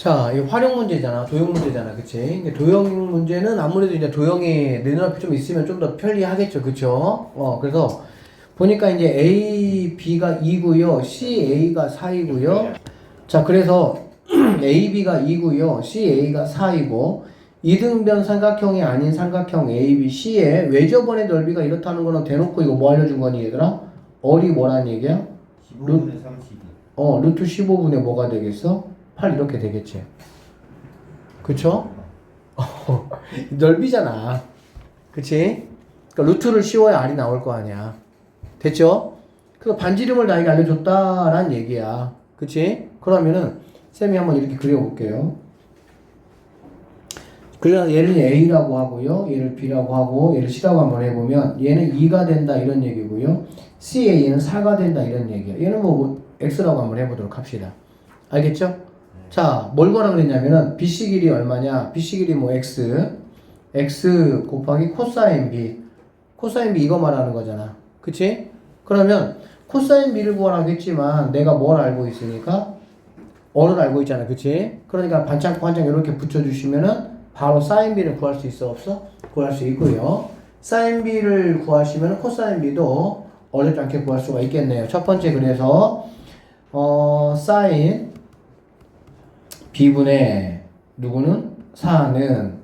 자, 이 활용 문제잖아. 도형 문제잖아. 그치? 근데 도형 문제는 아무래도 이제 도형이 내 눈앞에 좀 있으면 좀 더 편리하겠죠. 그쵸? 그래서 보니까 이제 A, B가 2고요. C, A가 4이고요. 자, 그래서 A, B가 2고요. C, A가 4이고 이등변 삼각형이 아닌 삼각형 A, B, C의 외접원의 넓이가 이렇다는 거는 대놓고 이거 뭐 알려준 거니 얘들아? 어리 뭐란 얘기야? 15분의 32. 루트 15분의 뭐가 되겠어? 8 이렇게 되겠지. 그쵸? 넓이잖아. 그치? 그러니까 루트를 씌워야 R이 나올 거 아니야. 됐죠? 그래서 반지름을 나에게 알려줬다라는 얘기야. 그치? 그러면은 쌤이 한번 이렇게 그려볼게요. 그래서 얘를 A라고 하고요. 얘를 B라고 하고 얘를 C라고 한번 해보면 얘는 2가 된다 이런 얘기고요. C에 얘는 4가 된다 이런 얘기야. 얘는 뭐 X라고 한번 해보도록 합시다. 알겠죠? 자, 뭘 거라 그랬냐면은 BC 길이 얼마냐? BC 길이 뭐 X 곱하기 코사인 B. 코사인 B 이거 말하는 거잖아. 그치? 그러면 코사인 B를 구하라고 했지만 내가 뭘 알고 있으니까 어를 알고 있잖아. 그치? 그러니까 반창고 한 장 이렇게 붙여주시면은 바로 사인 B를 구할 수 있어 없어? 구할 수 있고요. 사인 B를 구하시면 코사인 B도 어렵지 않게 구할 수가 있겠네요. 첫 번째 그래서 사인 B분의 누구는? 4는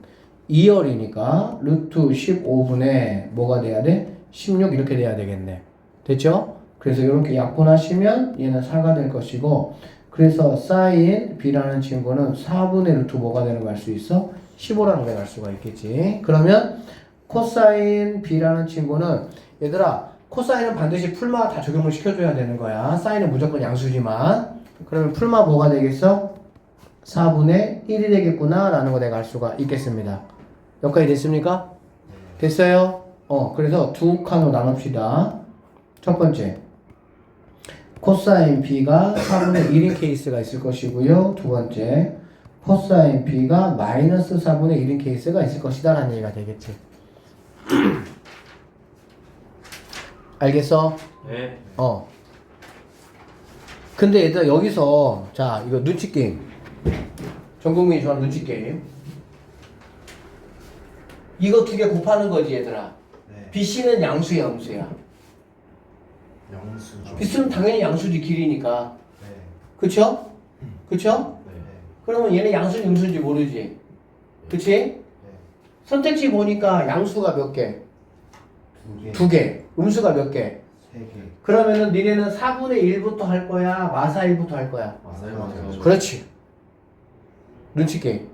2열이니까 루트 15분의 뭐가 돼야 돼? 16 이렇게 돼야 되겠네. 됐죠? 그래서 이렇게 약분하시면 얘는 4가 될 것이고 그래서 사인 B라는 친구는 4분의 루트 뭐가 되는 거 알 수 있어? 15라는 걸 알 수가 있겠지. 그러면 코사인 B라는 친구는 얘들아 코사인은 반드시 풀마 다 적용을 시켜줘야 되는 거야. 사인은 무조건 양수지만 그러면 풀마 뭐가 되겠어? 4분의 1이 되겠구나 라는 거 내가 알 수가 있겠습니다. 여기까지 됐습니까? 됐어요? 그래서 두 칸으로 나눕시다. 첫 번째 코사인 B가 4분의 1인 케이스가 있을 것이고요. 두 번째 코사인 B가 마이너스 4분의 1인 케이스가 있을 것이다 라는 얘기가 되겠지. 알겠어? 네. 근데 얘들아 여기서 자 이거 눈치 게임 전 국민이 좋아하는 눈치 게임 이거 두 개 곱하는 거지 얘들아. 네. BC는 양수야 음수야? 양수죠. BC는 당연히 양수지 길이니까. 네. 그쵸? 그쵸? 네. 그러면 얘는 양수인지 음수인지 모르지. 그치? 네. 선택지 보니까 양수가 몇 개? 두 개. 두 개. 음수가 몇 개? 세 개. 그러면은 니네는 4분의 1부터 할 거야? 마사 1부터 할 거야? 맞아요. 그렇지. 눈치 게임.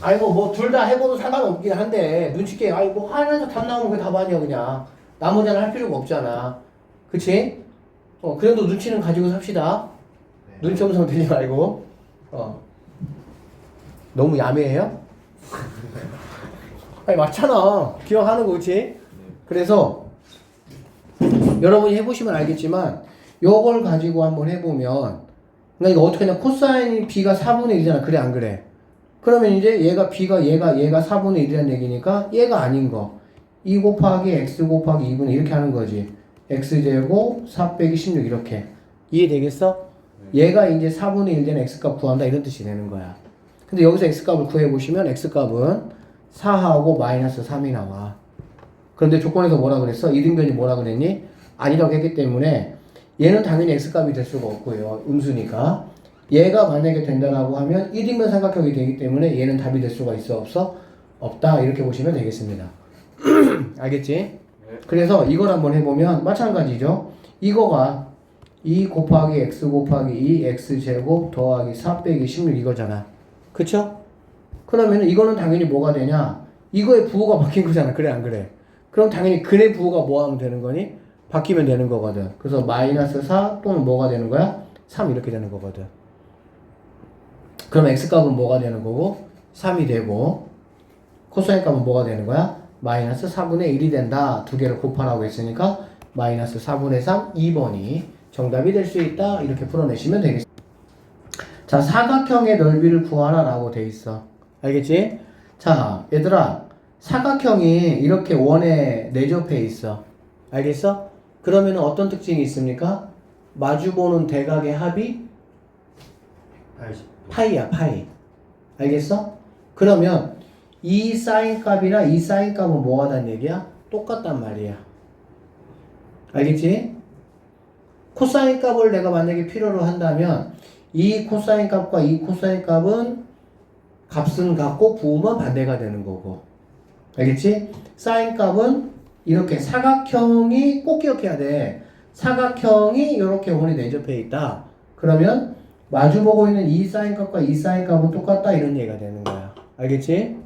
아이고 뭐 둘 다 해봐도 상관없긴 한데 눈치 게임. 아이고 하나에서 답 나오면 그게 답 아니야 그냥. 나머지 하나 할 필요가 없잖아. 그치? 그래도 눈치는 가지고 삽시다. 네. 눈치 엄청 들지 말고. 너무 야매해요? 아니 맞잖아. 기억하는 거 그치? 그래서 여러분이 해보시면 알겠지만 요걸 가지고 한번 해보면 그러니까 이거 어떻게 하냐 코사인 B가 4분의 1이잖아. 그래 안 그래? 그러면 이제 얘가 얘가 4분의 1이라는 얘기니까 얘가 아닌 거 2 곱하기 x 곱하기 2분의 이렇게 하는 거지. x제곱 4 빼기 16 이렇게 이해되겠어? 얘가 이제 4분의 1 되는 x값 구한다 이런 뜻이 되는 거야. 근데 여기서 x값을 구해보시면 x값은 4하고 마이너스 3이 나와. 그런데 조건에서 뭐라 그랬어? 이등변이 뭐라 그랬니? 아니라고 했기 때문에 얘는 당연히 x값이 될 수가 없고요. 음수니까. 얘가 만약에 된다라고 하면 1인분 삼각형이 되기 때문에 얘는 답이 될 수가 있어? 없어? 없다. 이렇게 보시면 되겠습니다. 알겠지? 네. 그래서 이걸 한번 해보면 마찬가지죠. 이거가 2 곱하기 x 곱하기 2 x제곱 더하기 4 빼기 16 이거잖아. 그쵸? 그러면 이거는 당연히 뭐가 되냐? 이거의 부호가 바뀐 거잖아. 그래 안 그래? 그럼 당연히 근의 부호가 뭐 하면 되는 거니? 바뀌면 되는 거거든. 그래서 마이너스 4 또는 뭐가 되는 거야? 3 이렇게 되는 거거든. 그럼 x값은 뭐가 되는 거고? 3이 되고 코사인 값은 뭐가 되는 거야? 마이너스 4분의 1이 된다. 두 개를 곱하라고 했으니까 마이너스 4분의 3 2번이 정답이 될 수 있다. 이렇게 풀어내시면 되겠습니다. 자, 사각형의 넓이를 구하라 라고 돼 있어. 알겠지? 자, 얘들아 사각형이 이렇게 원에 내접해 있어. 알겠어? 그러면 어떤 특징이 있습니까? 마주보는 대각의 합이 80. 파이야, 파이. 알겠어? 그러면 이 사인 값이나 이 사인 값은 뭐 하단 얘기야? 똑같단 말이야. 알겠지? 코사인 값을 내가 만약에 필요로 한다면 이 코사인 값과 이 코사인 값은 값은 같고 부호만 반대가 되는 거고. 알겠지? 사인 값은 이렇게 사각형이 꼭 기억해야 돼. 사각형이 이렇게 원이 내접해 있다. 그러면 마주보고 있는 이 사인 값과 이 사인 값은 똑같다 이런 얘기가 되는 거야. 알겠지?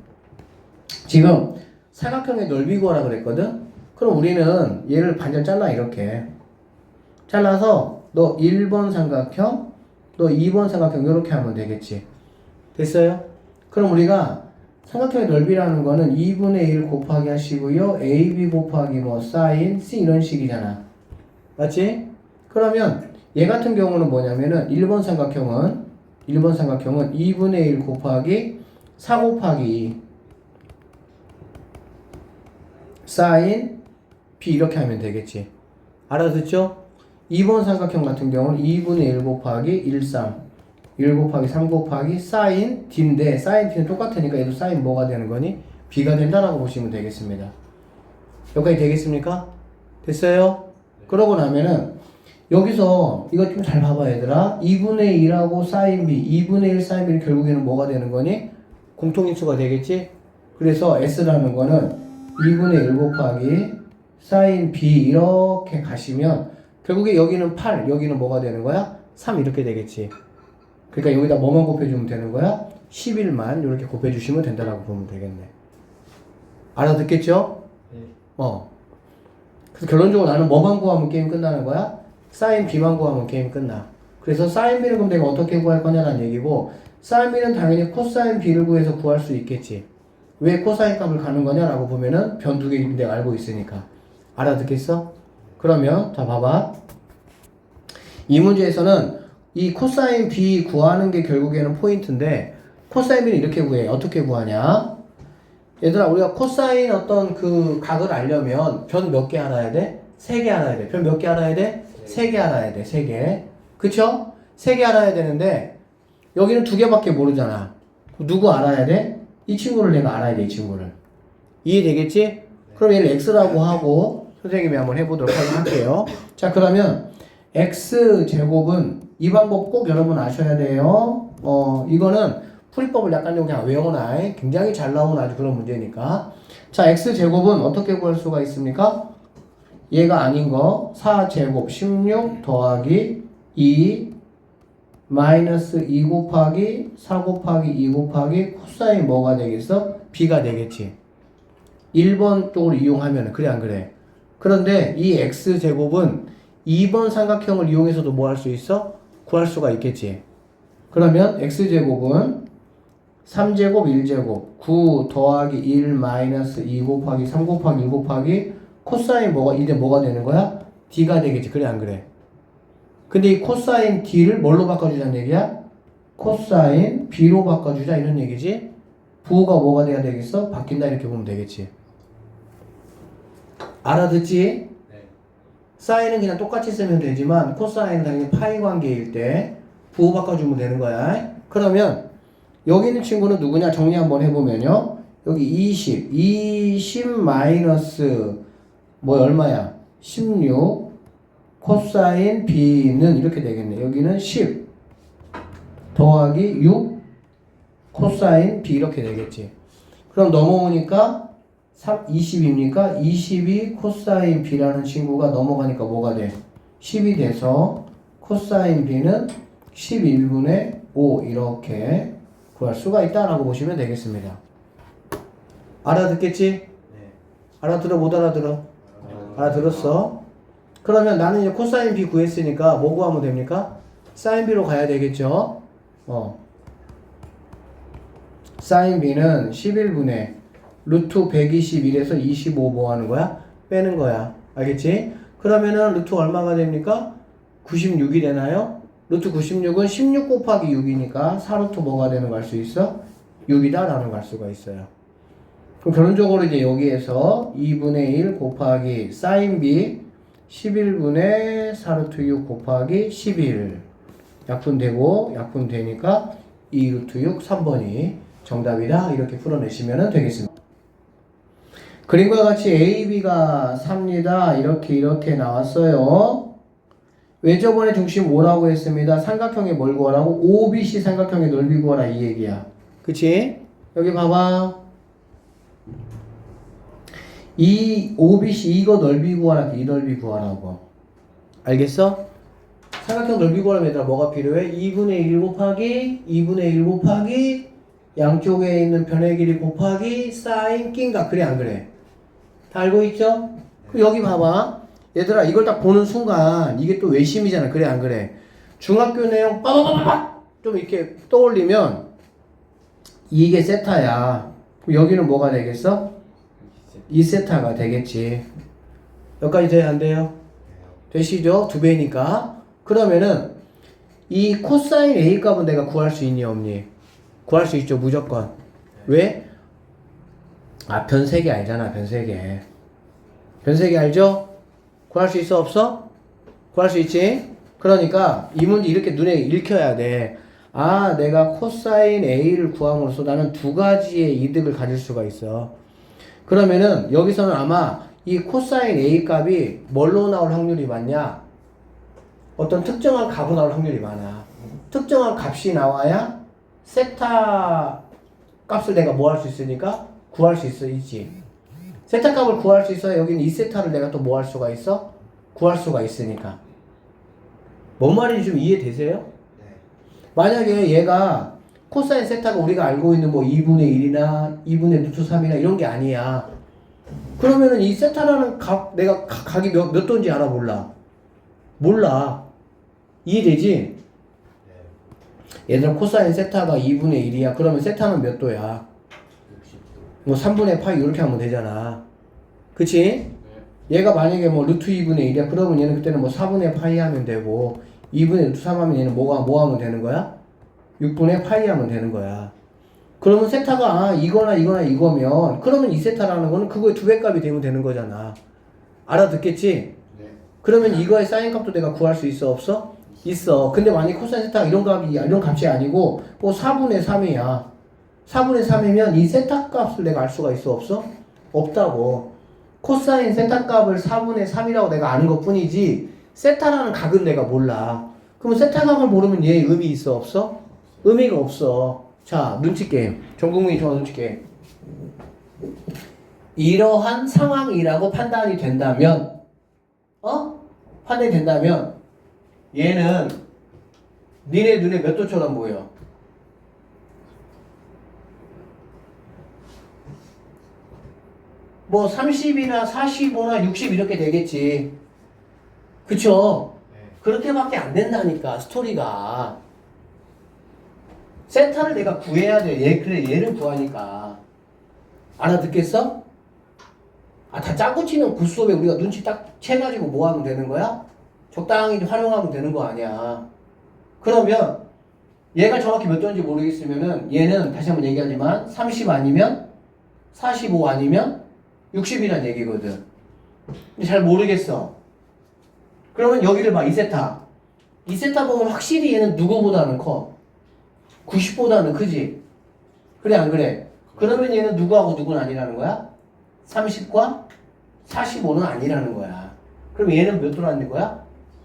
지금 사각형의 넓이 구하라 그랬거든? 그럼 우리는 얘를 반절 잘라 이렇게. 잘라서 너 1번 삼각형, 너 2번 삼각형 이렇게 하면 되겠지. 됐어요? 그럼 우리가 삼각형의 넓이라는 거는 2분의 1 곱하기 하시고요. AB 곱하기 뭐 사인 C 이런 식이잖아. 맞지? 그러면 얘 같은 경우는 뭐냐면은 1번 삼각형은 2분의 1 곱하기 4 곱하기 2 사인 B 이렇게 하면 되겠지. 알아듣죠? 2번 삼각형 같은 경우는 2분의 1 곱하기 1, 3 1 곱하기 3 곱하기 사인 D인데 사인 D는 똑같으니까 얘도 사인 뭐가 되는 거니? B가 된다라고 보시면 되겠습니다. 여기까지 되겠습니까? 됐어요? 그러고 나면은 여기서 이거 좀 잘 봐봐 얘들아. 2분의 1하고 사인 B 2분의 1 사인 B는 결국에는 뭐가 되는 거니? 공통인수가 되겠지? 그래서 S라는 거는 2분의 1 곱하기 사인 B 이렇게 가시면 결국에 여기는 8 여기는 뭐가 되는 거야? 3 이렇게 되겠지. 그러니까 여기다 뭐만 곱해주면 되는 거야? 11만 이렇게 곱해주시면 된다라고 보면 되겠네. 알아듣겠죠? 네. 그래서 결론적으로 나는 뭐만 구하면 게임 끝나는 거야? 사인 B만 구하면 게임 끝나. 그래서 사인 B를 그럼 내가 어떻게 구할 거냐라는 얘기고 사인 B는 당연히 코사인 B를 구해서 구할 수 있겠지. 왜 코사인 값을 가는 거냐라고 보면은 변 두 개인데 내가 알고 있으니까. 알아듣겠어? 그러면 자 봐봐. 이 문제에서는 이 코사인 B 구하는 게 결국에는 포인트인데 코사인 B는 이렇게 구해. 어떻게 구하냐? 얘들아 우리가 코사인 어떤 그 각을 알려면 변 몇 개 알아야 돼? 3개 알아야 돼. 변 몇 개 알아야 돼? 3개 알아야 돼. 3개. 그쵸? 3개 알아야 되는데 여기는 2개밖에 모르잖아. 누구 알아야 돼? 이 친구를 내가 알아야 돼. 이 친구를. 이해되겠지? 그럼 얘를 x라고 하고 선생님이 한번 해보도록 할게요. 자 그러면 x제곱은 이 방법 꼭 여러분 아셔야 돼요. 이거는 풀이법을 약간 좀 그냥 외워놔. 굉장히 잘 나오는 아주 그런 문제니까. 자 x제곱은 어떻게 구할 수가 있습니까? 얘가 아닌 거 4제곱 16 더하기 2 마이너스 2 곱하기 4 곱하기 2 곱하기 코사인 뭐가 되겠어? b가 되겠지. 1번 쪽으로 이용하면 그래 안 그래? 그런데 이 x제곱은 2번 삼각형을 이용해서도 뭐 할 수 있어? 구할 수가 있겠지. 그러면 x제곱은 3제곱 1제곱 9 더하기 1 마이너스 2 곱하기 3 곱하기 1 곱하기 코사인 뭐가 이제 뭐가 되는 거야? d가 되겠지. 그래 안 그래? 근데 이 코사인 d를 뭘로 바꿔주자는 얘기야? 코사인 b로 바꿔주자 이런 얘기지. 부호가 뭐가 돼야 되겠어? 바뀐다 이렇게 보면 되겠지. 알아듣지? 네. 사인은 그냥 똑같이 쓰면 되지만 코사인은 당연히 파이 관계일 때 부호 바꿔주면 되는 거야. 그러면 여기 있는 친구는 누구냐 정리 한번 해보면요. 여기 20 마이너스 뭐 얼마야? 16 코사인 b는 이렇게 되겠네. 여기는 10 더하기 6 코사인 b 이렇게 되겠지. 그럼 넘어오니까 20입니까? 22 코사인 b라는 친구가 넘어가니까 뭐가 돼? 10이 돼서 코사인 b는 11분의 5 이렇게 구할 수가 있다라고 보시면 되겠습니다. 알아듣겠지? 네. 알아들어 못 알아들어? 알아들었어? 그러면 나는 이제 코사인 b 구했으니까 뭐 구하면 됩니까? 사인 b로 가야 되겠죠? 사인 b는 11분의 루트 121에서 25 뭐 하는 거야? 빼는 거야. 알겠지? 그러면은 루트 얼마가 됩니까? 96이 되나요? 루트 96은 16 곱하기 6이니까 4루트 뭐가 되는 거 알 수 있어? 6이다 라는 거 알 수가 있어요. 그럼 결론적으로 이제 여기에서 2분의 1 곱하기 사인 b 11분의 4루트 6 곱하기 11 약분되고 약분되니까 2루트 6 3번이 정답이다. 이렇게 풀어내시면 되겠습니다. 그림과 같이 AB가 3입니다. 이렇게 나왔어요. 외접원의 중심 5라고 했습니다. 삼각형의 뭘 구하라고? OBC 삼각형의 넓이 구하라 이 얘기야. 그치? 여기 봐봐. 이 OBC 이거 넓이 구하라. 이 넓이 구하라고. 알겠어? 삼각형 넓이 구하려면 얘들아 뭐가 필요해? 2분의 1 곱하기 2분의 1 곱하기 양쪽에 있는 변의 길이 곱하기 사인 낀각. 그래 안 그래? 다 알고 있죠? 그럼 여기 봐봐. 얘들아 이걸 딱 보는 순간 이게 또 외심이잖아. 그래 안 그래? 중학교 내용 빠바바바박 좀 이렇게 떠올리면 이게 세타야. 그럼 여기는 뭐가 되겠어? 2세타가 되겠지. 여기까지 돼야 안 돼요? 되시죠? 2배니까. 그러면은 이 코사인 A 값은 내가 구할 수 있니 없니? 구할 수 있죠 무조건. 왜? 아 변세계 알잖아. 변세계 알죠? 구할 수 있어 없어? 구할 수 있지? 그러니까 이 문제 이렇게 눈에 읽혀야 돼. 아 내가 코사인 A를 구함으로써 나는 두 가지의 이득을 가질 수가 있어. 그러면은 여기서는 아마 이 코사인 A 값이 뭘로 나올 확률이 많냐? 어떤 특정한 값으로 나올 확률이 많아. 특정한 값이 나와야 세타 값을 내가 뭐 할 수 있으니까 구할 수 있지. 세타 값을 구할 수 있어야 여기는 2세타를 내가 또 뭐 할 수가 있어? 구할 수가 있으니까. 뭔 말인지 좀 이해되세요? 네. 만약에 얘가 코사인 세타가 우리가 알고 있는 뭐 2분의 1이나 2분의 루트 3이나 이런 게 아니야. 그러면은 이 세타라는 값, 내가 각이 몇 도인지 알아? 몰라. 이해되지? 네. 얘들아 코사인 세타가 2분의 1이야. 그러면 세타는 몇 도야? 60도. 뭐 3분의 파이 이렇게 하면 되잖아. 그치? 얘가 만약에 뭐 루트 2분의 1이야. 그러면 얘는 그때는 뭐 4분의 파이 하면 되고 2분의 루트 3 하면 얘는 뭐 하면 되는 거야? 6분의 파이 하면 되는 거야. 그러면 세타가 이거나 이거면 그러면 이 세타라는 거는 그거의 2배 값이 되면 되는 거잖아. 알아듣겠지? 네. 그러면 이거의 사인 값도 내가 구할 수 있어 없어? 있어. 근데 만약 코사인 세타가 이런 값이 아니고 뭐 4분의 3이야. 4분의 3이면 이 세타 값을 내가 알 수가 있어 없어? 없다고. 코사인 세타 값을 4분의 3이라고 내가 아는 것 뿐이지 세타라는 각은 내가 몰라. 그러면 세타 각을 모르면 얘 의미 있어 없어? 의미가 없어. 자, 눈치 게임. 전 국민이 좋아하는 눈치 게임. 이러한 상황이라고 판단이 된다면 판단이 된다면 얘는 니네 눈에 몇 도처럼 보여? 뭐 30이나 45나 60 이렇게 되겠지. 그쵸? 네. 그렇게밖에 안 된다니까 스토리가. 세타를 내가 구해야 돼. 그래 얘를 구하니까. 알아듣겠어? 아, 다 짜고 치는 구수업에 우리가 눈치 딱 채가지고 뭐 하면 되는 거야? 적당히 활용하면 되는 거 아니야. 그러면 얘가 정확히 몇 도인지 모르겠으면은 얘는 다시 한번 얘기하지만 30 아니면 45 아니면 60이란 얘기거든. 근데 잘 모르겠어. 그러면 여기를 봐. 2세타. 2세타 보면 확실히 얘는 누구보다는 커. 90보다는 크지. 그래 안 그래? 그러면 얘는 누구하고 누구는 아니라는 거야? 30과 45는 아니라는 거야. 그럼 얘는 몇 도라는 거야?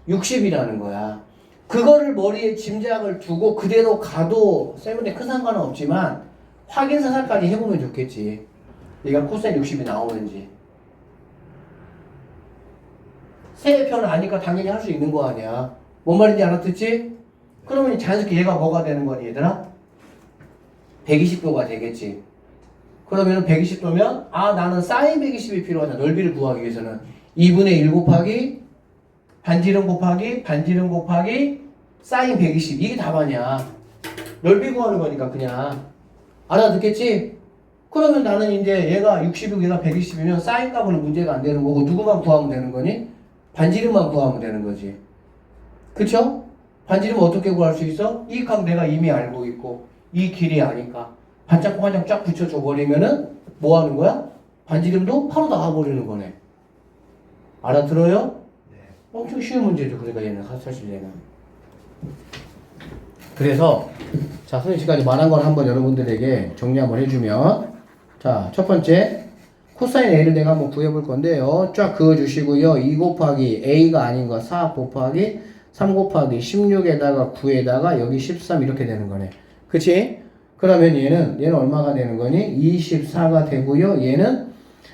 60이라는 거야. 그거를 머리에 짐작을 두고 그대로 가도 쌤한테 큰 상관은 없지만 확인 사살까지 해보면 좋겠지. 얘가 코사인 60이 나오는지. 세편을 아니까 당연히 할 수 있는 거 아니야. 뭔 말인지 알아듣지? 그러면 자연스럽게 얘가 뭐가 되는 거니 얘들아? 120도가 되겠지. 그러면 120도면 나는 사인 120이 필요하다. 넓이를 구하기 위해서는 2분의 1 곱하기 반지름 곱하기 사인 120 이게 답아니야. 넓이 구하는 거니까 그냥. 알아듣겠지? 그러면 나는 이제 얘가 60이고 얘가 120이면 사인 값은 문제가 안 되는 거고 누구만 구하면 되는 거니? 반지름만 구하면 되는 거지. 그쵸? 반지름 어떻게 구할 수 있어? 이 값 내가 이미 알고 있고 이 길이 아니까 반짝고 쫙 붙여줘 버리면은 뭐 하는 거야? 반지름도 바로 나와버리는 거네. 알아들어요? 네. 엄청 쉬운 문제죠. 그러니까 얘는 사실 얘는. 그래서 자, 선생님 지금까지 말한 걸 한번 여러분들에게 정리 한번 해주면, 자, 첫 번째 코사인 A를 내가 한번 구해볼 건데요. 쫙 그어주시고요. 2 곱하기 A가 아닌 거 4 곱하기 3 곱하기 16에다가 9에다가 여기 13 이렇게 되는 거네. 그치? 그러면 얘는 얼마가 되는 거니? 24가 되고요. 얘는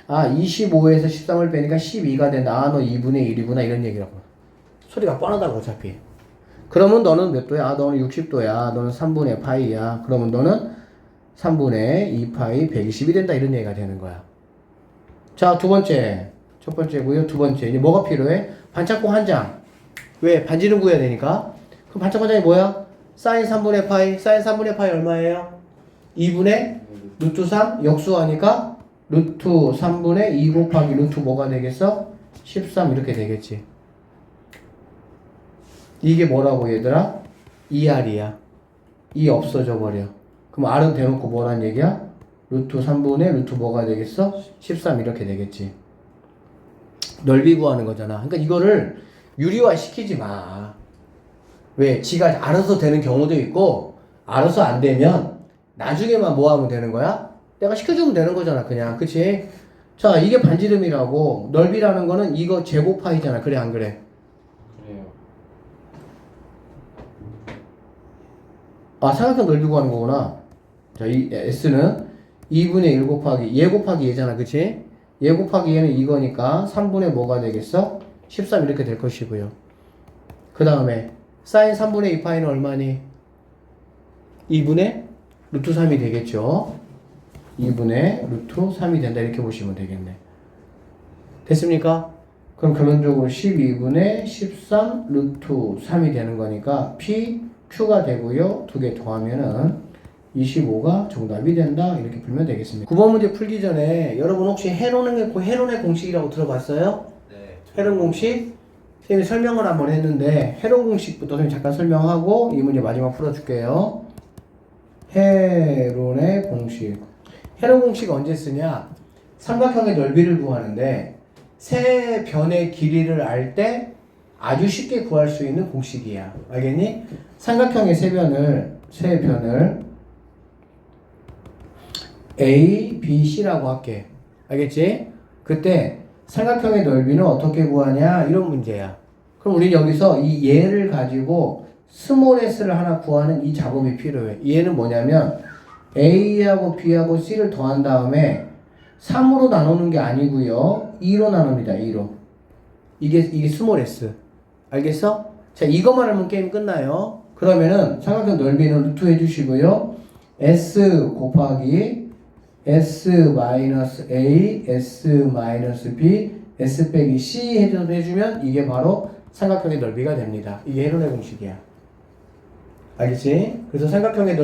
25에서 13을 빼니까 12가 된다. 너 2분의 1이구나 이런 얘기라고. 소리가 뻔하다고 어차피. 그러면 너는 몇 도야? 너는 60도야. 너는 3분의 파이야. 그러면 너는 3분의 2파이 120이 된다. 이런 얘기가 되는 거야. 자, 두 번째. 첫 번째고요. 두 번째. 이제 뭐가 필요해? 반창고 한 장. 왜? 반지름 구해야 되니까. 그럼 반창고 한 장이 뭐야? 사인 3분의 파이. 사인 3분의 파이 얼마예요? 2분의 루트 3. 역수하니까 루트 3분의 2 곱하기 루트 뭐가 되겠어? 13 이렇게 되겠지. 이게 뭐라고 얘들아? 2R이야. 2 없어져 버려. 그럼 R은 대놓고 뭐란 얘기야? 루트 3분의 루트 뭐가 되겠어? 13 이렇게 되겠지. 넓이 구하는 거잖아. 그러니까 이거를 유리화 시키지 마. 왜? 지가 알아서 되는 경우도 있고 알아서 안 되면 나중에만 뭐 하면 되는 거야? 내가 시켜주면 되는 거잖아. 그냥. 그치? 자, 이게 반지름이라고. 넓이라는 거는 이거 제곱파이잖아. 그래 안 그래? 그래요. 삼각형 넓이 구하는 거구나. 자, 이 S는 2분의 1 곱하기 얘 곱하기 얘잖아. 그치? 얘 곱하기 얘는 이거니까 3분의 뭐가 되겠어? 13 이렇게 될 것이고요. 그 다음에 사인 3분의 2파이는 얼마니? 2분의 루트 3이 되겠죠. 2분의 루트 3이 된다. 이렇게 보시면 되겠네. 됐습니까? 그럼 결론적으로 12분의 13 루트 3이 되는 거니까 P, Q가 되고요. 두 개 더하면은 25가 정답이 된다. 이렇게 풀면 되겠습니다. 9번 문제 풀기 전에 여러분 혹시 헤론의 공식이라고 들어봤어요? 네. 헤론 공식? 선생님이 설명을 한번 했는데 헤론 공식부터 선생님 잠깐 설명하고 이 문제 마지막 풀어줄게요. 헤론의 공식. 헤론 공식 언제 쓰냐? 삼각형의 넓이를 구하는데 세 변의 길이를 알 때 아주 쉽게 구할 수 있는 공식이야. 알겠니? 삼각형의 세 변을 A, B, C라고 할게. 알겠지? 그때 삼각형의 넓이는 어떻게 구하냐? 이런 문제야. 그럼 우리 여기서 이 얘를 가지고 스몰 s를 하나 구하는 이 작업이 필요해. 얘는 뭐냐면 A하고 B하고 C를 더한 다음에 3으로 나누는 게 아니고요. 2로 나눕니다. 2로. 이게 스몰 s. 알겠어? 자, 이것만 하면 게임 끝나요. 그러면은 삼각형 넓이는 루트 해주시고요. s 곱하기 s-a, s-b, s 빼기 c 해주면 이게 바로 삼각형의 넓이가 됩니다. 이게 헤론의 공식이야. 알겠지? 그래서 삼각형의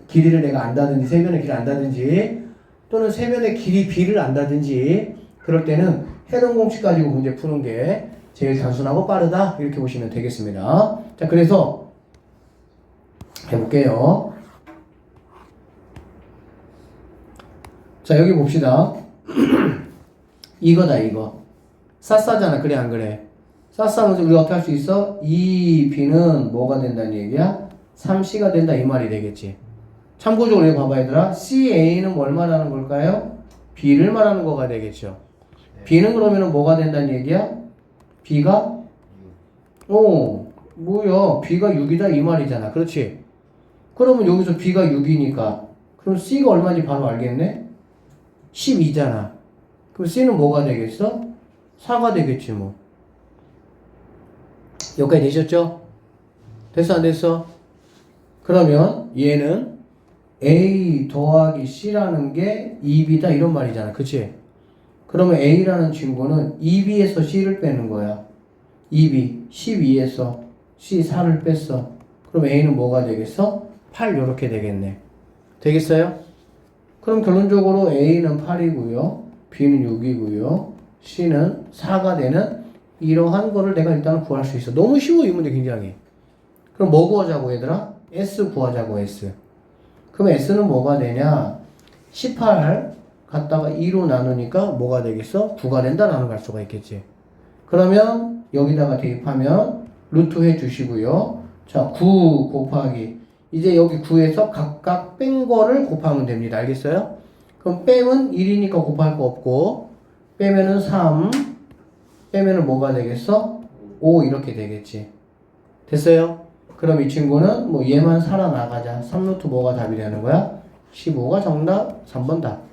길이를 내가 안다든지 세변의 길이를 안다든지 또는 세변의 길이 b를 안다든지 그럴 때는 헤론 공식 가지고 문제 푸는 게 제일 단순하고 빠르다. 이렇게 보시면 되겠습니다. 자, 그래서 해볼게요. 자, 여기 봅시다. 이거다, 이거. 싸싸잖아. 그래, 안 그래? 싸싸면서 우리가 어떻게 할 수 있어? 이 B는 뭐가 된다는 얘기야? 3C가 된다, 이 말이 되겠지. 참고적으로 여기 봐봐, 얘들아. CA는 뭘 말하는 걸까요? B를 말하는 거가 되겠죠. 네. B는 그러면 뭐가 된다는 얘기야? B가? 뭐야. B가 6이다, 이 말이잖아. 그렇지? 그러면 여기서 B가 6이니까. 그럼 C가 얼마인지 바로 알겠네? 12잖아. 그럼 C는 뭐가 되겠어? 4가 되겠지 뭐. 여기까지 되셨죠? 됐어 안 됐어? 그러면 얘는 A 더하기 C라는 게 2B다 이런 말이잖아. 그치? 그러면 A라는 친구는 2B에서 C를 빼는 거야. 2B 12에서 C 4를 뺐어. 그럼 A는 뭐가 되겠어? 8 요렇게 되겠네. 되겠어요? 그럼 결론적으로 A는 8이고요. B는 6이고요. C는 4가 되는 이러한 거를 내가 일단 구할 수 있어. 너무 쉬워 이 문제 굉장히. 그럼 뭐 구하자고 얘들아? S 구하자고 S. 그럼 S는 뭐가 되냐? 18 갖다가 2로 나누니까 뭐가 되겠어? 9가 된다라는 걸 알 수가 있겠지. 그러면 여기다가 대입하면 루트 해 주시고요. 자, 9 곱하기 이제 여기 9에서 각각 뺀 거를 곱하면 됩니다. 알겠어요? 그럼 빼면 1이니까 곱할 거 없고 빼면은 3 빼면은 뭐가 되겠어? 5 이렇게 되겠지. 됐어요? 그럼 이 친구는 뭐 얘만 살아나가자. 3루트 뭐가 답이 되는 거야? 15가 정답 3번 답.